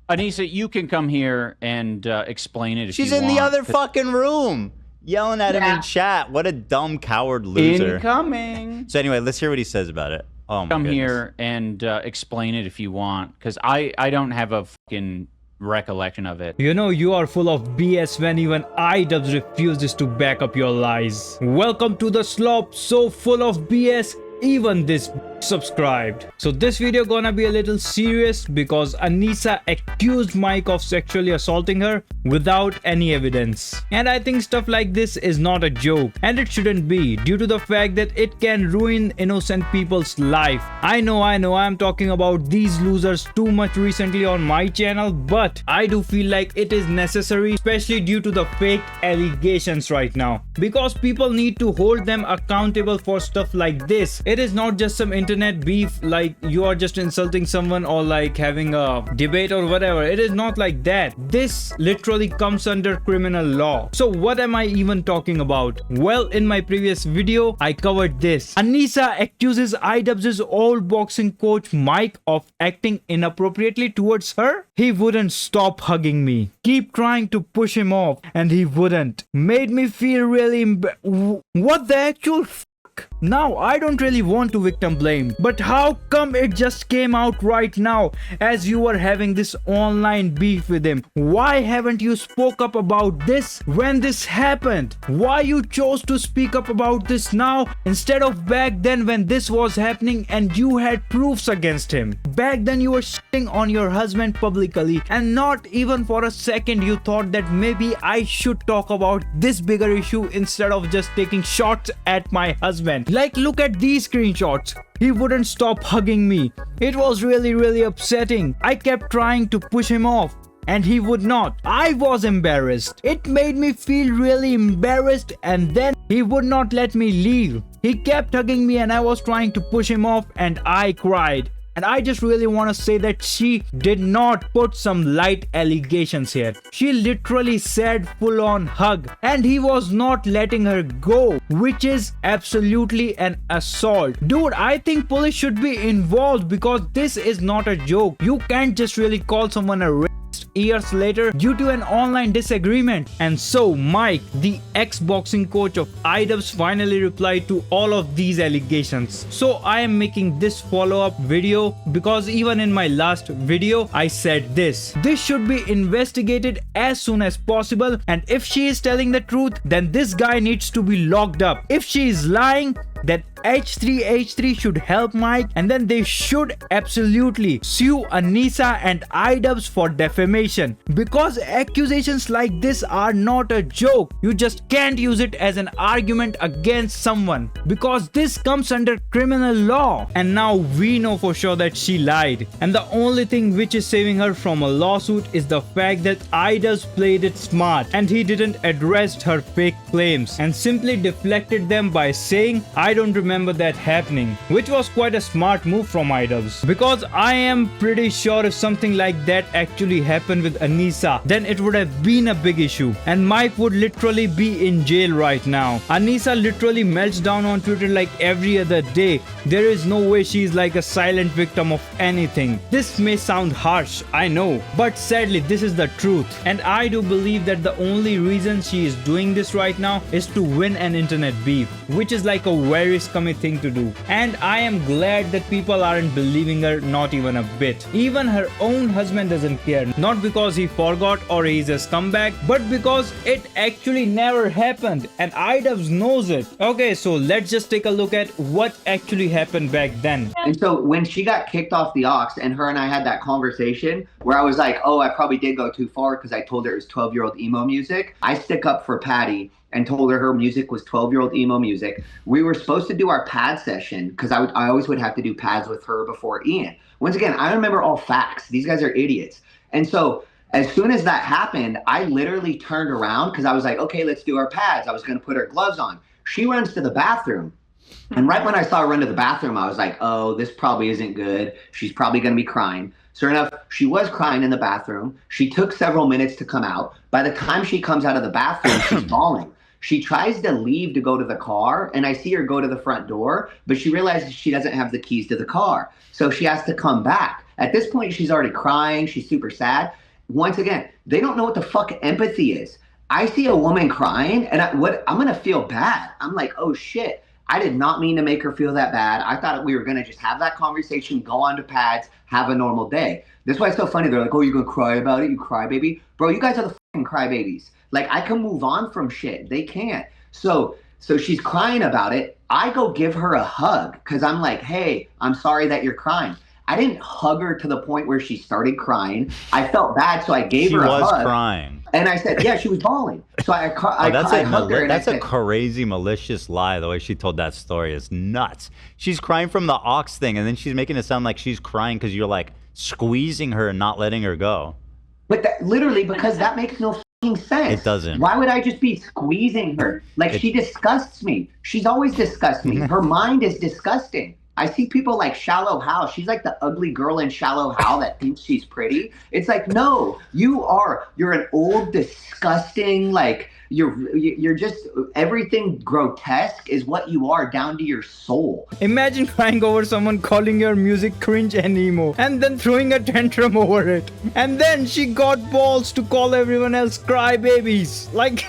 Anisa, you can come here and explain it if you want. She's in the other fucking room, yelling at him in chat. What a dumb coward loser. Incoming. So anyway, let's hear what he says about it. Oh my Come goodness. here and explain it if you want, because I don't have a fucking recollection of it. You know you are full of BS when even iDubbbz refuses to back up your lies. Welcome to the slop so full of BS, even this subscribed. So this video gonna be a little serious because Anisa accused Mike of sexually assaulting her without any evidence. And I think stuff like this is not a joke, and it shouldn't be, due to the fact that it can ruin innocent people's life. I know I'm talking about these losers too much recently on my channel, but I do feel like it is necessary, especially due to the fake allegations right now, because people need to hold them accountable for stuff like this. It is not just some internet beef like you are just insulting someone or like having a debate or whatever. It is not like that. This literally comes under criminal law. So what am I even talking about? Well, in my previous video I covered this. Anisa accuses iDubbbz's old boxing coach Mike of acting inappropriately towards her. He wouldn't stop hugging me, keep trying to push him off, and he wouldn't. Made me feel really what the actual Now, I don't really want to victim blame, but how come it just came out right now as you were having this online beef with him? Why haven't you spoke up about this when this happened? Why you chose to speak up about this now instead of back then when this was happening and you had proofs against him? Back then you were shitting on your husband publicly, and not even for a second you thought that maybe I should talk about this bigger issue instead of just taking shots at my husband. Like, look at these screenshots. He wouldn't stop hugging me. It was really upsetting. I kept trying to push him off, and he would not. I was embarrassed. It made me feel really embarrassed, and then he would not let me leave. He kept hugging me and I was trying to push him off, and I cried. And I just really want to say that she did not put some light allegations here. She literally said full on hug, and he was not letting her go, which is absolutely an assault. Dude, I think police should be involved because this is not a joke. You can't just really call someone a years later due to an online disagreement. And so Mike, the ex-boxing coach of iDubbbz, finally replied to all of these allegations. So I am making this follow-up video because even in my last video I said this should be investigated as soon as possible, and if she is telling the truth, then this guy needs to be locked up. If she is lying, that H3 should help Mike, and then they should absolutely sue Anisa and iDubbbz for defamation, because accusations like this are not a joke. You just can't use it as an argument against someone because this comes under criminal law. And now we know for sure that she lied, and the only thing which is saving her from a lawsuit is the fact that iDubbbz played it smart and he didn't address her fake claims and simply deflected them by saying, I don't remember that happening, which was quite a smart move from iDubbbz, because I am pretty sure if something like that actually happened with Anisa, then it would have been a big issue and Mike would literally be in jail right now. Anisa literally melts down on Twitter like every other day. There is no way she is like a silent victim of anything. This may sound harsh, I know, but sadly this is the truth, and I do believe that the only reason she is doing this right now is to win an internet beef, which is like a very scummy thing to do. And I am glad that people aren't believing her, not even a bit. Even her own husband doesn't care, not because he forgot or he's a scumbag, but because it actually never happened and iDubbbz knows it. Okay, so let's just take a look at what actually happened back then. And so when she got kicked off the aux and her and I had that conversation where I was like, oh, I probably did go too far because I told her it was 12-year-old emo music, I stick up for Patty and told her music was 12-year-old emo music. We were supposed to do our pad session because I always would have to do pads with her before Ian. Once again, I remember all facts. These guys are idiots. And so as soon as that happened, I literally turned around because I was like, okay, let's do our pads. I was going to put her gloves on. She runs to the bathroom. And right when I saw her run to the bathroom, I was like, oh, this probably isn't good. She's probably going to be crying. Sure enough, she was crying in the bathroom. She took several minutes to come out. By the time she comes out of the bathroom, she's bawling. She tries to leave to go to the car, and I see her go to the front door, but she realizes she doesn't have the keys to the car. So she has to come back. At this point, she's already crying. She's super sad. Once again, they don't know what the fuck empathy is. I see a woman crying, and I'm going to feel bad. I'm like, oh shit. I did not mean to make her feel that bad. I thought we were going to just have that conversation, go on to pads, have a normal day. That's why it's so funny. They're like, oh, you're going to cry about it? You crybaby? Bro, you guys are the fucking crybabies. Like, I can move on from shit. They can't. So she's crying about it. I go give her a hug because I'm like, hey, I'm sorry that you're crying. I didn't hug her to the point where she started crying. I felt bad, so I gave her a hug. She was crying. And I said, yeah, she was bawling. So I hugged her. That's a crazy, malicious lie. The way she told that story is nuts. She's crying from the aux thing, and then she's making it sound like she's crying because you're like squeezing her and not letting her go. But literally, because that makes no fucking sense. It doesn't. Why would I just be squeezing her? Like, she disgusts me. She's always disgusted me. Her mind is disgusting. I see people like Shallow Hal. She's like the ugly girl in Shallow Hal that thinks she's pretty. It's like, no, you're an old, disgusting, like, you're just, everything grotesque is what you are down to your soul. Imagine crying over someone calling your music cringe and emo and then throwing a tantrum over it. And then she got balls to call everyone else crybabies. Like,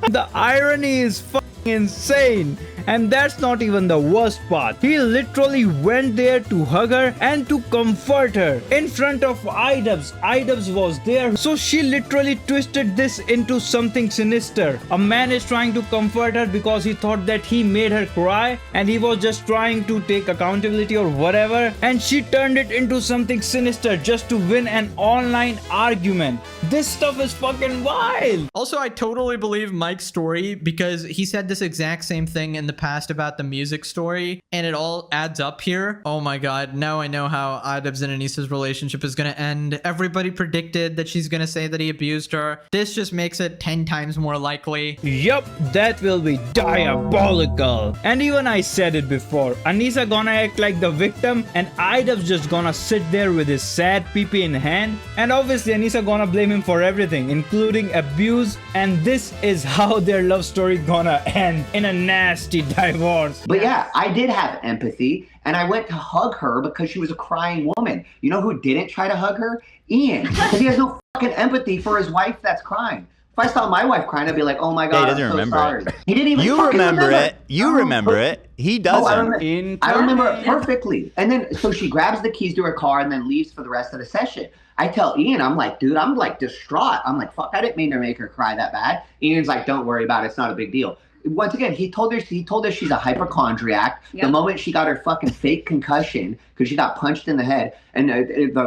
the irony is fucking insane. And that's not even the worst part. He literally went there to hug her and to comfort her in front of iDubbbz. iDubbbz was there, so she literally twisted this into something sinister. A man is trying to comfort her because he thought that he made her cry and he was just trying to take accountability or whatever, and she turned it into something sinister just to win an online argument. This stuff is fucking wild. Also, I totally believe Mike's story because he said this exact same thing in the past about the music story, and it all adds up here. Oh my god, now I know how iDubbbz and Anisa's relationship is gonna end. Everybody predicted that she's gonna say that he abused her. This just makes it 10 times more likely. Yup, that will be diabolical. And even I said it before, Anisa gonna act like the victim and iDubbbz just gonna sit there with his sad pee-pee in hand, and obviously Anisa gonna blame him for everything, including abuse, and this is how their love story gonna end, in a nasty divorce. But yeah, I did have empathy, and I went to hug her because she was a crying woman. You know who didn't try to hug her? Ian, because he has no fucking empathy for his wife that's crying. If I saw my wife crying, I'd be like, oh my god, he I'm so remember sorry. it. He didn't even You remember it. You remember it. He doesn't. I remember it perfectly. And then, so she grabs the keys to her car and then leaves for the rest of the session. I tell Ian, I'm like, dude, I'm like distraught. I'm like, fuck, I didn't mean to make her cry that bad. Ian's like, don't worry about it. It's not a big deal. Once again, he told us she's a hypochondriac. Yep. The moment she got her fucking fake concussion, because she got punched in the head, and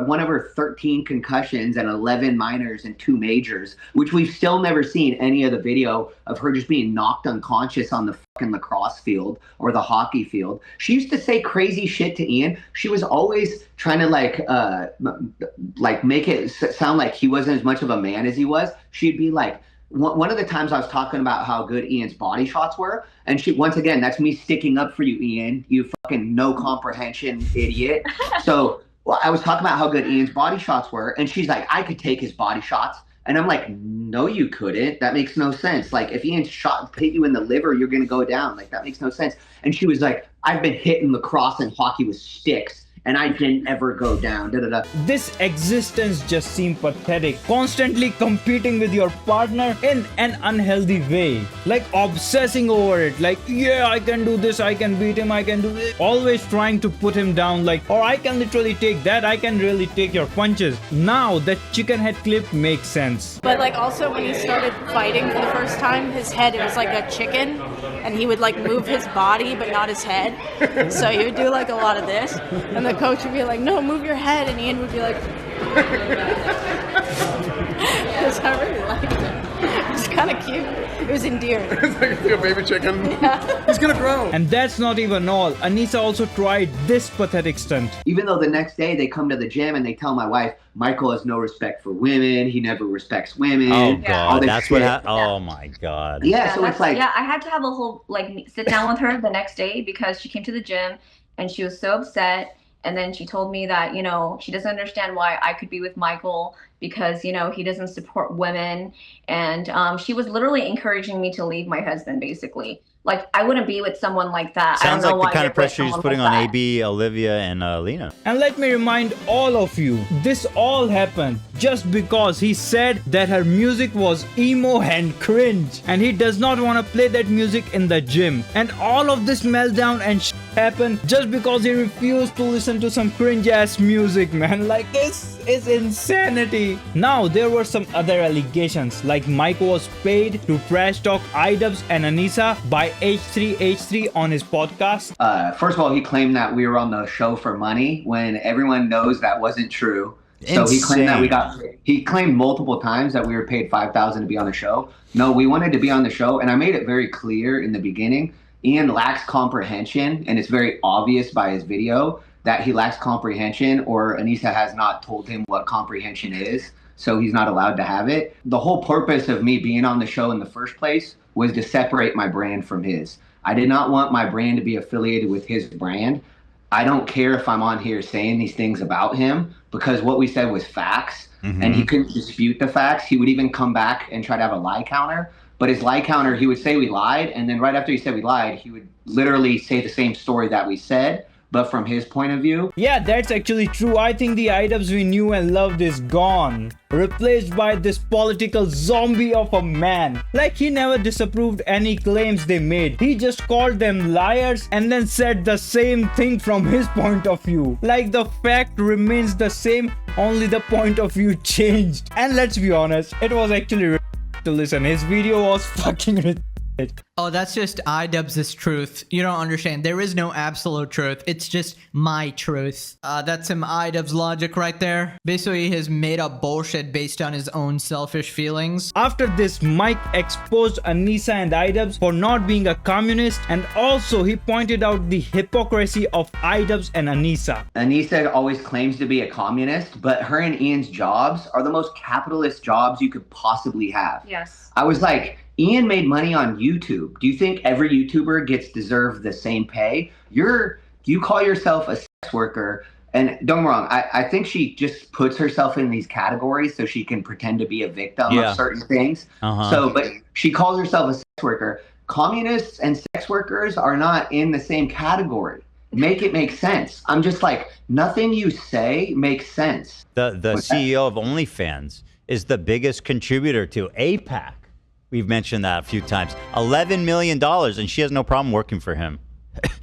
one of her 13 concussions and 11 minors and 2 majors, which we've still never seen any of the video of her just being knocked unconscious on the fucking lacrosse field or the hockey field. She used to say crazy shit to Ian. She was always trying to like make it sound like he wasn't as much of a man as he was. She'd be like, one of the times I was talking about how good Ian's body shots were, and she, once again, that's me sticking up for you, Ian, you fucking no comprehension idiot. So I was talking about how good Ian's body shots were, and she's like, I could take his body shots. And I'm like, no, you couldn't. That makes no sense. Like, if Ian hit you in the liver, you're going to go down. Like, that makes no sense. And she was like, I've been hitting lacrosse and hockey with sticks, and I didn't ever go down. This existence just seemed pathetic. Constantly competing with your partner in an unhealthy way. Like obsessing over it. Like, yeah, I can do this, I can beat him, I can do this. Always trying to put him down, like, or I can literally take that, I can really take your punches. Now that chicken head clip makes sense. But like also when he started fighting for the first time, his head, it was like a chicken, and he would like move his body but not his head. So he would do like a lot of this, and the coach would be like, no, move your head, and Ian would be like, because I really liked it. It was kind of cute. It was endearing. It's like a baby chicken. Yeah. He's gonna grow. And that's not even all. Anisa also tried this pathetic stunt. Even though the next day they come to the gym and they tell my wife, Michael has no respect for women. He never respects women. Oh god, that's what happened. Yeah. Oh my god. Yeah, so it's like, yeah, I had to have a whole like sit down with her the next day because she came to the gym and she was so upset. And then she told me that, you know, she doesn't understand why I could be with Michael because, you know, he doesn't support women. And she was literally encouraging me to leave my husband, basically. Like, I wouldn't be with someone like that. Sounds I don't know like the why kind you're of pressure with he's someone putting like on that. AB, Olivia, and Lena. And let me remind all of you, this all happened just because he said that her music was emo and cringe, and he does not want to play that music in the gym. And all of this meltdown and shit happened just because he refused to listen to some cringe ass music, man. Like, this is insanity. Now, there were some other allegations, like Mike was paid to trash talk iDubbbz and Anisa by H3H3 on his podcast. First of all, he claimed that we were on the show for money when everyone knows that wasn't true. So he claimed that he claimed multiple times that we were paid $5,000 to be on the show. No, we wanted to be on the show, and I made it very clear in the beginning. Ian lacks comprehension, and it's very obvious by his video that he lacks comprehension, or Anisa has not told him what comprehension is, so he's not allowed to have it. The whole purpose of me being on the show in the first place was to separate my brand from his. I did not want my brand to be affiliated with his brand. I don't care if I'm on here saying these things about him, because what we said was facts, and he couldn't dispute the facts. He would even come back and try to have a lie counter. But his lie counter, he would say we lied, and then right after he said we lied, he would literally say the same story that we said, but from his point of view. Yeah, that's actually true. I think the iDubbbz we knew and loved is gone, replaced by this political zombie of a man. Like, he never disapproved any claims they made. He just called them liars and then said the same thing from his point of view. Like, the fact remains the same, only the point of view changed. And let's be honest, it was actually to listen. His video was fucking ridiculous. Oh, that's just iDubbbz's truth. You don't understand. There is no absolute truth. It's just my truth. That's some iDubbbz logic right there. Basically, his made up bullshit based on his own selfish feelings. After this, Mike exposed Anisa and iDubbbz for not being a communist, and also he pointed out the hypocrisy of iDubbbz and Anisa. Anisa always claims to be a communist, but her and Ian's jobs are the most capitalist jobs you could possibly have. Yes. I was like, Ian made money on YouTube. Do you think every YouTuber deserve the same pay? You call yourself a sex worker, and don't get me wrong, I think she just puts herself in these categories so she can pretend to be a victim of certain things. But she calls herself a sex worker. Communists and sex workers are not in the same category. Make it make sense. I'm just like, nothing you say makes sense. The CEO of OnlyFans is the biggest contributor to APAC. We've mentioned that a few times. $11 million, and she has no problem working for him.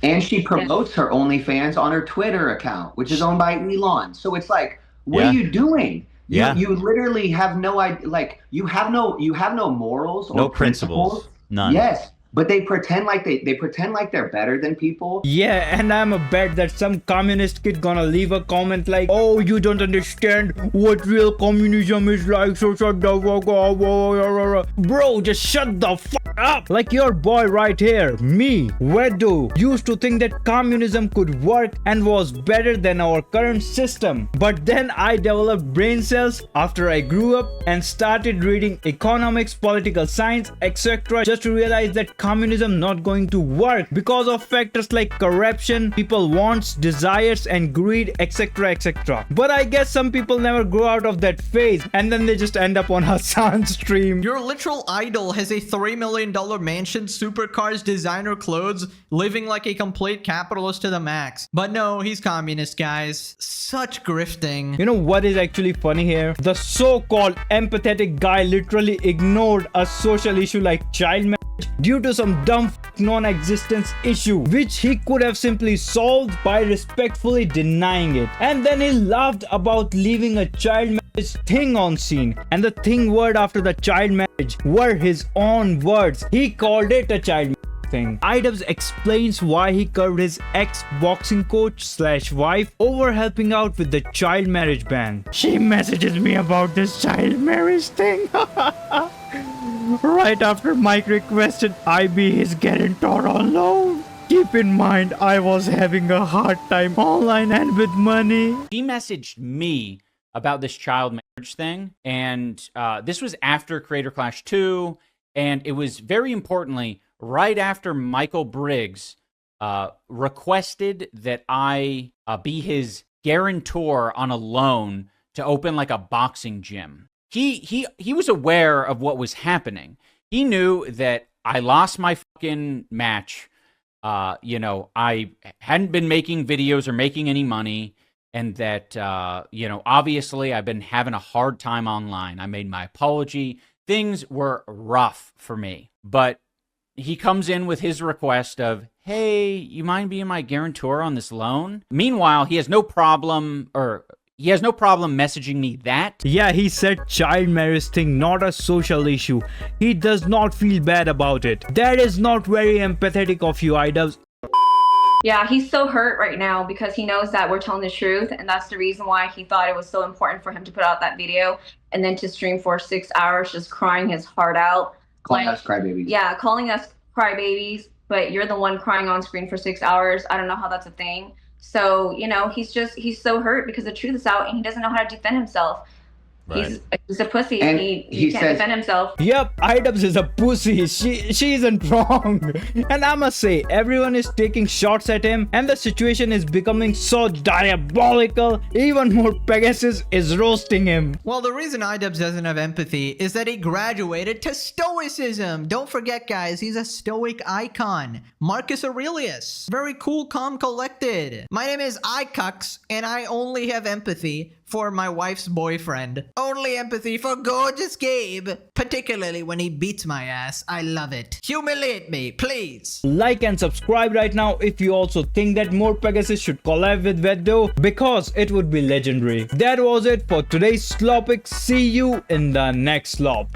And she promotes her OnlyFans on her Twitter account, which is owned by Elon. So it's like, what are you doing? You literally have no idea. Like, you have no morals or principles. None. Yes. But they pretend like they pretend like they're better than people. Yeah, and I'm a bet that some communist kid gonna leave a comment like, "Oh, you don't understand what real communism is like, so shut the fuck up." Bro, just shut the fuck up. Like your boy right here, me, WetDough, used to think that communism could work and was better than our current system. But then I developed brain cells after I grew up and started reading economics, political science, etc. just to realize that communism not going to work because of factors like corruption, people wants, desires and greed, etc. But I guess some people never grow out of that phase and then they just end up on Hassan's stream. Your literal idol has a $3 million mansion, supercars, designer clothes, living like a complete capitalist to the max. But no, he's communist, guys. Such grifting. You know what is actually funny here? The so-called empathetic guy literally ignored a social issue like child marriage due to some dumb non-existence issue, which he could have simply solved by respectfully denying it. And then he laughed about leaving a child marriage thing on scene, and the thing word after the child marriage were his own words. He called it a child marriage thing. iDubbbz explains why he curved his ex-boxing coach / wife over helping out with the child marriage ban. She messages me about this child marriage thing. Right after Mike requested I be his guarantor on loan. Keep in mind, I was having a hard time online and with money. He messaged me about this child marriage thing, and this was after Creator Clash 2, and it was very importantly right after Michael Briggs requested that I be his guarantor on a loan to open like a boxing gym. He was aware of what was happening. He knew that I lost my fucking match. You know, I hadn't been making videos or making any money, and that, you know, obviously I've been having a hard time online. I made my apology. Things were rough for me, but he comes in with his request of, hey, you mind being my guarantor on this loan? Meanwhile, he has no problem messaging me that. Yeah, he said child marriage thing not a social issue. He does not feel bad about it. That is not very empathetic of you, iDubbbz. Yeah, he's so hurt right now because he knows that we're telling the truth, and that's the reason why he thought it was so important for him to put out that video and then to stream for 6 hours just crying his heart out. Calling us crybabies. Yeah, calling us crybabies, but you're the one crying on screen for 6 hours. I don't know how that's a thing. So, you know, he's so hurt because the truth is out and he doesn't know how to defend himself. Right. He's a pussy. And he can't defend himself. Yep, iDubbbz is a pussy. She isn't wrong. And I must say, everyone is taking shots at him and the situation is becoming so diabolical. Even more Pegasus is roasting him. Well, the reason iDubbbz doesn't have empathy is that he graduated to stoicism. Don't forget, guys, he's a stoic icon. Marcus Aurelius. Very cool, calm, collected. My name is iCux, and I only have empathy for my wife's boyfriend. Only empathy for gorgeous Gabe, particularly when he beats my ass. I love it. Humiliate me, please. Like and subscribe right now if you also think that more Pegasus should collab with WetDough, because it would be legendary. That was it for today's Slopic. See you in the next Slop.